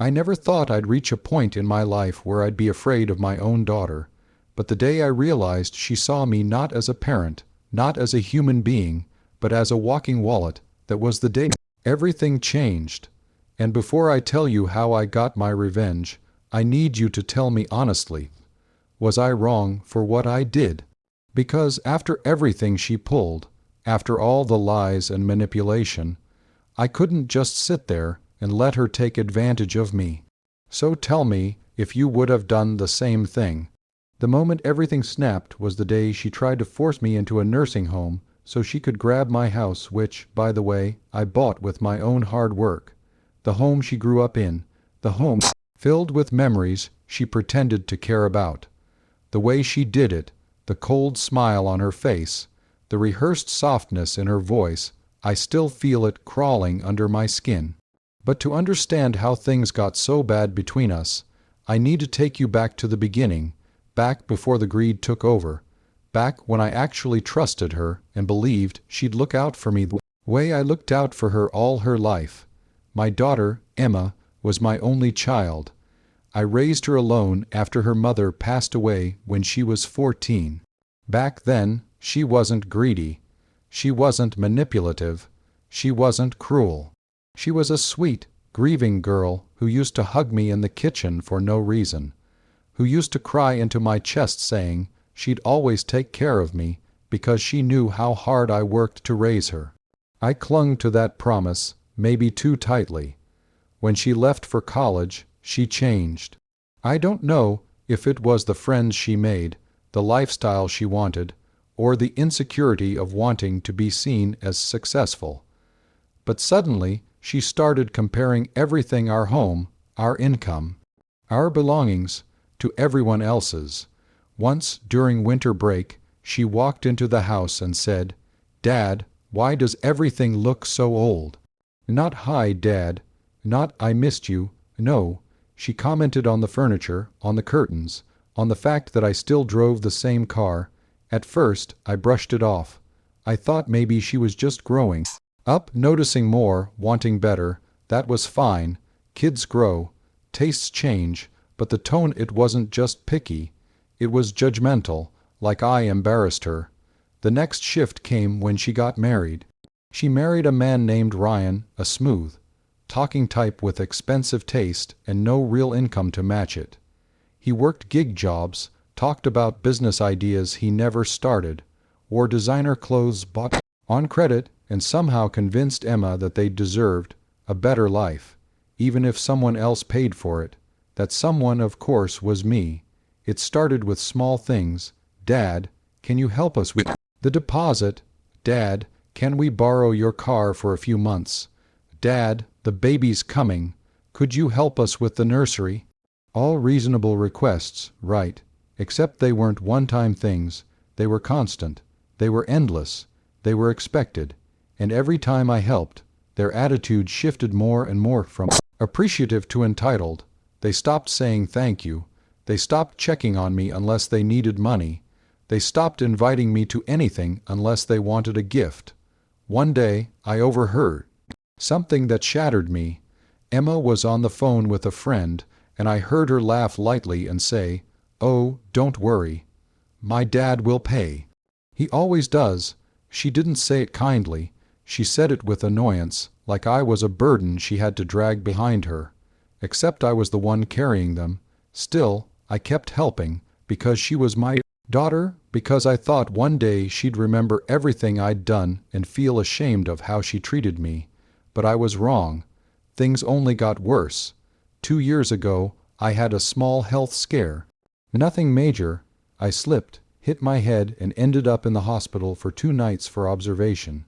I never thought I'd reach a point in my life where I'd be afraid of my own daughter, but the day I realized she saw me not as a parent, not as a human being, but as a walking wallet, that was the day everything changed. And before I tell you how I got my revenge, I need you to tell me honestly, was I wrong for what I did? Because after everything she pulled, after all the lies and manipulation, I couldn't just sit there and let her take advantage of me. So tell me if you would have done the same thing. The moment everything snapped was the day she tried to force me into a nursing home so she could grab my house, which, by the way, I bought with my own hard work. The home she grew up in, the home filled with memories she pretended to care about. The way she did it, the cold smile on her face, the rehearsed softness in her voice, I still feel it crawling under my skin. But to understand how things got so bad between us, I need to take you back to the beginning, back before the greed took over, back when I actually trusted her and believed she'd look out for me the way I looked out for her all her life. My daughter, Emma, was my only child. I raised her alone after her mother passed away when she was 14. Back then, she wasn't greedy. She wasn't manipulative. She wasn't cruel. She was a sweet, grieving girl who used to hug me in the kitchen for no reason, who used to cry into my chest saying she'd always take care of me because she knew how hard I worked to raise her. I clung to that promise, maybe too tightly. When she left for college, she changed. I don't know if it was the friends she made, the lifestyle she wanted, or the insecurity of wanting to be seen as successful. But suddenly, she started comparing everything, our home, our income, our belongings, to everyone else's. Once, during winter break, she walked into the house and said, "Dad, why does everything look so old?" Not "Hi, Dad," not "I missed you," no. She commented on the furniture, on the curtains, on the fact that I still drove the same car. At first, I brushed it off. I thought maybe she was just growing up, noticing more, wanting better. That was fine. Kids grow. Tastes change. But the tone, it wasn't just picky. It was judgmental, like I embarrassed her. The next shift came when she got married. She married a man named Ryan, a smooth, talking type with expensive taste and no real income to match it. He worked gig jobs, talked about business ideas he never started, wore designer clothes bought on credit, and somehow convinced Emma that they deserved a better life, even if someone else paid for it. That someone, of course, was me. It started with small things. "Dad, can you help us with the deposit?" "Dad, can we borrow your car for a few months?" "Dad, the baby's coming. Could you help us with the nursery?" All reasonable requests, right, except they weren't one-time things. They were constant. They were endless. They were expected. And every time I helped, their attitude shifted more and more from appreciative to entitled. They stopped saying thank you. They stopped checking on me unless they needed money. They stopped inviting me to anything unless they wanted a gift. One day, I overheard something that shattered me. Emma was on the phone with a friend, and I heard her laugh lightly and say, "Oh, don't worry. My dad will pay. He always does." She didn't say it kindly. She said it with annoyance, like I was a burden she had to drag behind her. Except I was the one carrying them. Still, I kept helping, because she was my daughter, because I thought one day she'd remember everything I'd done and feel ashamed of how she treated me. But I was wrong. Things only got worse. 2 years ago, I had a small health scare. Nothing major. I slipped, hit my head, and ended up in the hospital for 2 nights for observation.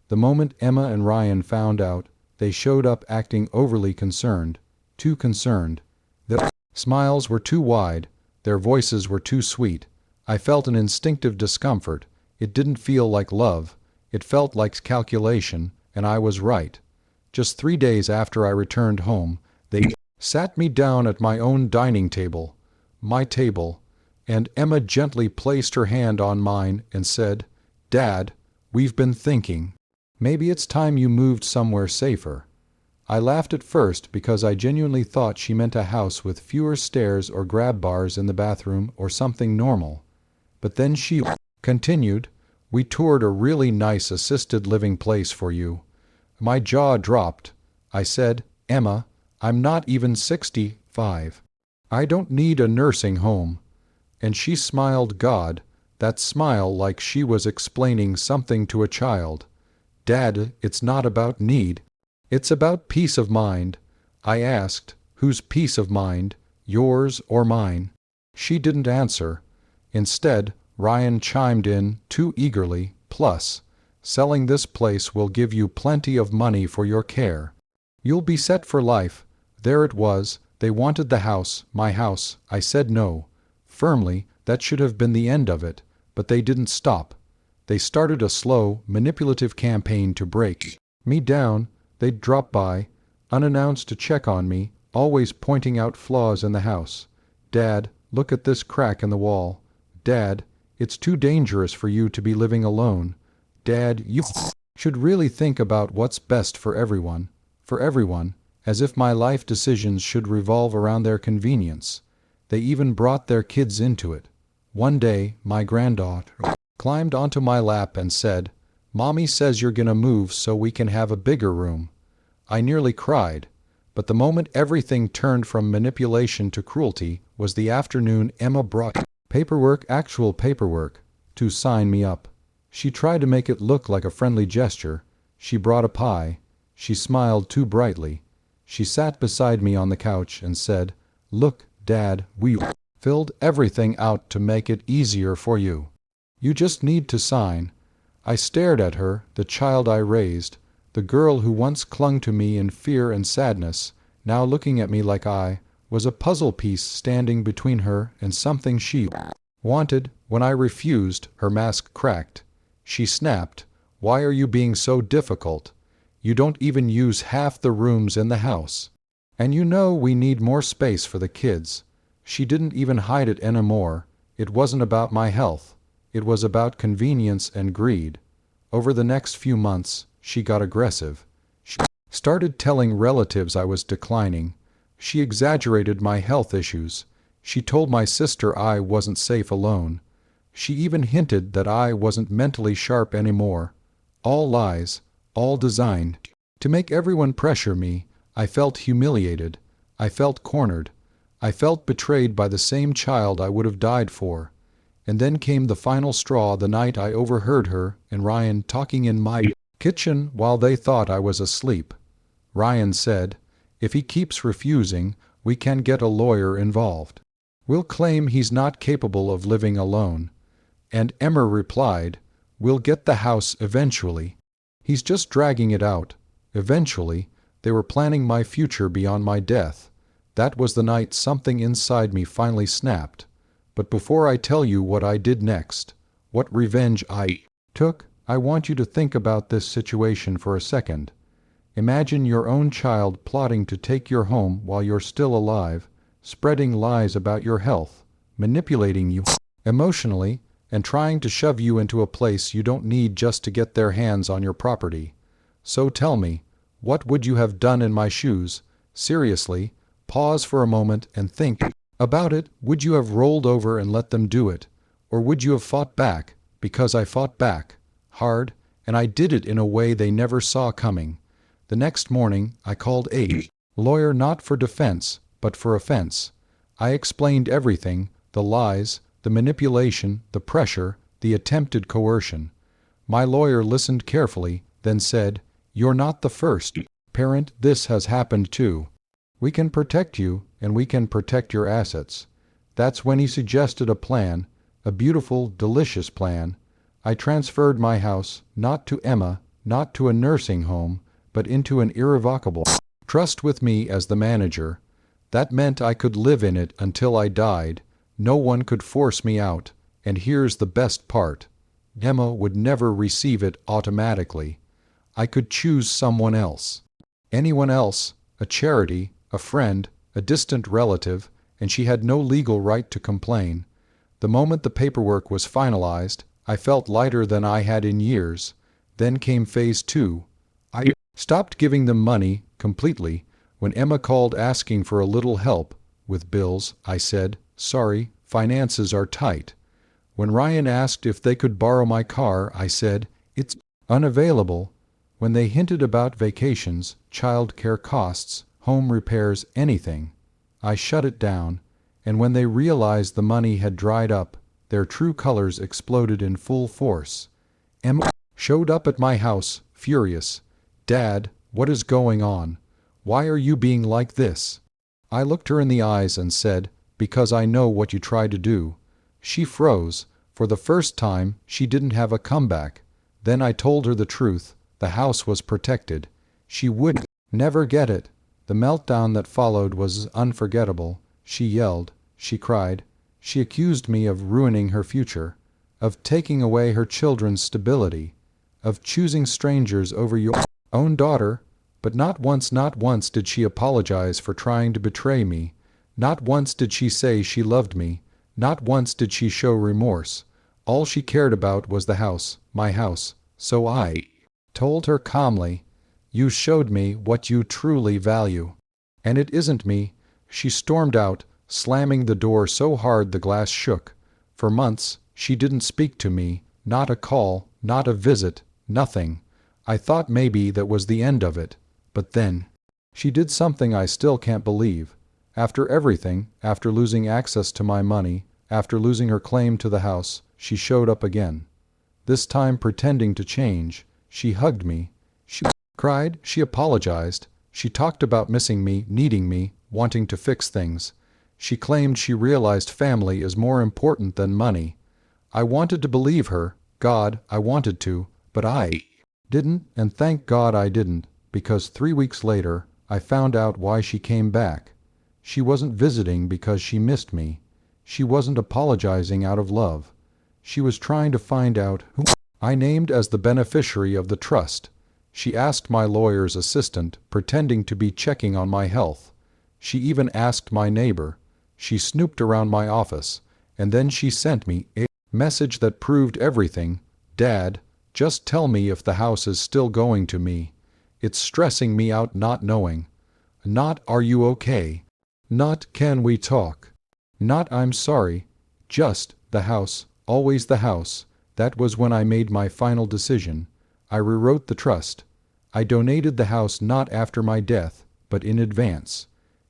The moment Emma and Ryan found out, they showed up acting overly concerned, too concerned. Their smiles were too wide, their voices were too sweet. I felt an instinctive discomfort. It didn't feel like love. It felt like calculation, and I was right. Just 3 days after I returned home, they sat me down at my own dining table, my table, and Emma gently placed her hand on mine and said, "Dad, we've been thinking. Maybe it's time you moved somewhere safer." I laughed at first because I genuinely thought she meant a house with fewer stairs or grab bars in the bathroom or something normal. But then she continued, "We toured a really nice assisted living place for you." My jaw dropped. I said, "Emma, I'm not even 65. I don't need a nursing home." And she smiled, God, that smile like she was explaining something to a child. "Dad, it's not about need. It's about peace of mind." I asked, "Whose peace of mind, yours or mine?" She didn't answer. Instead, Ryan chimed in too eagerly, "Plus, selling this place will give you plenty of money for your care. You'll be set for life." There it was. They wanted the house, my house. I said no. Firmly, that should have been the end of it, but they didn't stop. They started a slow, manipulative campaign to break me down. They'd drop by, unannounced, to check on me, always pointing out flaws in the house. "Dad, look at this crack in the wall. Dad, it's too dangerous for you to be living alone. Dad, you should really think about what's best for everyone." For everyone, as if my life decisions should revolve around their convenience. They even brought their kids into it. One day, my granddaughter climbed onto my lap and said, "Mommy says you're gonna move so we can have a bigger room." I nearly cried, but the moment everything turned from manipulation to cruelty was the afternoon Emma brought paperwork, actual paperwork, to sign me up. She tried to make it look like a friendly gesture. She brought a pie. She smiled too brightly. She sat beside me on the couch and said, "Look, Dad, we filled everything out to make it easier for you. You just need to sign." I stared at her, the child I raised, the girl who once clung to me in fear and sadness, now looking at me like I was a puzzle piece standing between her and something she wanted. When I refused, her mask cracked. She snapped, "Why are you being so difficult? You don't even use half the rooms in the house. And you know we need more space for the kids." She didn't even hide it anymore. It wasn't about my health. It was about convenience and greed. Over the next few months, she got aggressive. She started telling relatives I was declining. She exaggerated my health issues. She told my sister I wasn't safe alone. She even hinted that I wasn't mentally sharp anymore. All lies, all designed to make everyone pressure me. I felt humiliated. I felt cornered. I felt betrayed by the same child I would have died for. And then came the final straw the night I overheard her and Ryan talking in my kitchen while they thought I was asleep. Ryan said, "If he keeps refusing, we can get a lawyer involved. We'll claim he's not capable of living alone." And Emma replied, "We'll get the house eventually. He's just dragging it out." Eventually, they were planning my future beyond my death. That was the night something inside me finally snapped. But before I tell you what I did next, what revenge I took, I want you to think about this situation for a second. Imagine your own child plotting to take your home while you're still alive, spreading lies about your health, manipulating you emotionally, and trying to shove you into a place you don't need just to get their hands on your property. So tell me, what would you have done in my shoes? Seriously, pause for a moment and think about it. Would you have rolled over and let them do it? Or would you have fought back? Because I fought back, hard, and I did it in a way they never saw coming. The next morning, I called a lawyer, not for defense, but for offense. I explained everything, the lies, the manipulation, the pressure, the attempted coercion. My lawyer listened carefully, then said, "You're not the first parent this has happened to. We can protect you, and we can protect your assets." That's when he suggested a plan, a beautiful, delicious plan. I transferred my house, not to Emma, not to a nursing home, but into an irrevocable trust with me as the manager. That meant I could live in it until I died. No one could force me out. And here's the best part. Emma would never receive it automatically. I could choose someone else. Anyone else, a charity, a friend, a distant relative, and she had no legal right to complain. The moment the paperwork was finalized, I felt lighter than I had in years. Then came phase 2. I stopped giving them money, completely. When Emma called asking for a little help with bills, I said, "Sorry, finances are tight." When Ryan asked if they could borrow my car, I said, "It's unavailable." When they hinted about vacations, child care costs, home repairs, anything, I shut it down. And when they realized the money had dried up, their true colors exploded in full force. Emma showed up at my house, furious. "Dad, what is going on? Why are you being like this?" I looked her in the eyes and said, "Because I know what you tried to do." She froze. For the first time, she didn't have a comeback. Then I told her the truth. The house was protected. She would never get it. The meltdown that followed was unforgettable. She yelled. She cried. She accused me of ruining her future, of taking away her children's stability, of choosing strangers over your own daughter. But not once did she apologize for trying to betray me. Not once did she say she loved me. Not once did she show remorse. All she cared about was the house, my house. So I told her calmly, "You showed me what you truly value. And it isn't me." She stormed out, slamming the door so hard the glass shook. For months, she didn't speak to me, not a call, not a visit, nothing. I thought maybe that was the end of it. But then, she did something I still can't believe. After everything, after losing access to my money, after losing her claim to the house, she showed up again. This time pretending to change. She hugged me. She cried. She apologized. She talked about missing me, needing me, wanting to fix things. She claimed she realized family is more important than money. I wanted to believe her. God, I wanted to, but I didn't, and thank God I didn't, because 3 weeks later, I found out why she came back. She wasn't visiting because she missed me. She wasn't apologizing out of love. She was trying to find out who I named as the beneficiary of the trust. She asked my lawyer's assistant, pretending to be checking on my health. She even asked my neighbor. She snooped around my office, and then she sent me a message that proved everything. "Dad, just tell me if the house is still going to me. It's stressing me out not knowing." Not "Are you okay?" Not "Can we talk?" Not "I'm sorry." Just the house, always the house. That was when I made my final decision. I rewrote the trust. I donated the house not after my death, but in advance,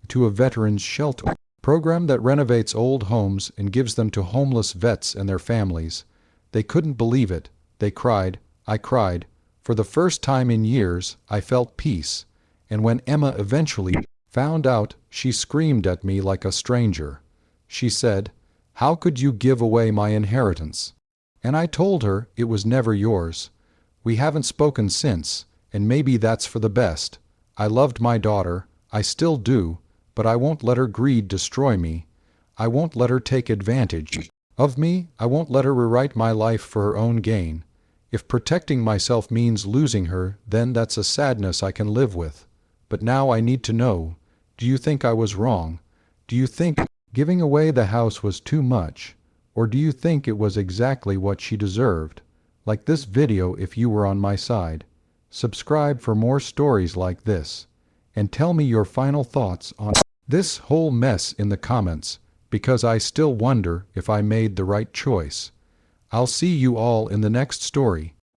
to a veterans shelter program that renovates old homes and gives them to homeless vets and their families. They couldn't believe it. They cried. I cried. For the first time in years, I felt peace. And when Emma eventually found out, she screamed at me like a stranger. She said, "How could you give away my inheritance?" And I told her it was never yours. We haven't spoken since, and maybe that's for the best. I loved my daughter. I still do, but I won't let her greed destroy me. I won't let her take advantage of me. I won't let her rewrite my life for her own gain. If protecting myself means losing her, then that's a sadness I can live with. But now I need to know, do you think I was wrong? Do you think giving away the house was too much? Or do you think it was exactly what she deserved? Like this video if you were on my side. Subscribe for more stories like this. And tell me your final thoughts on this whole mess in the comments, because I still wonder if I made the right choice. I'll see you all in the next story.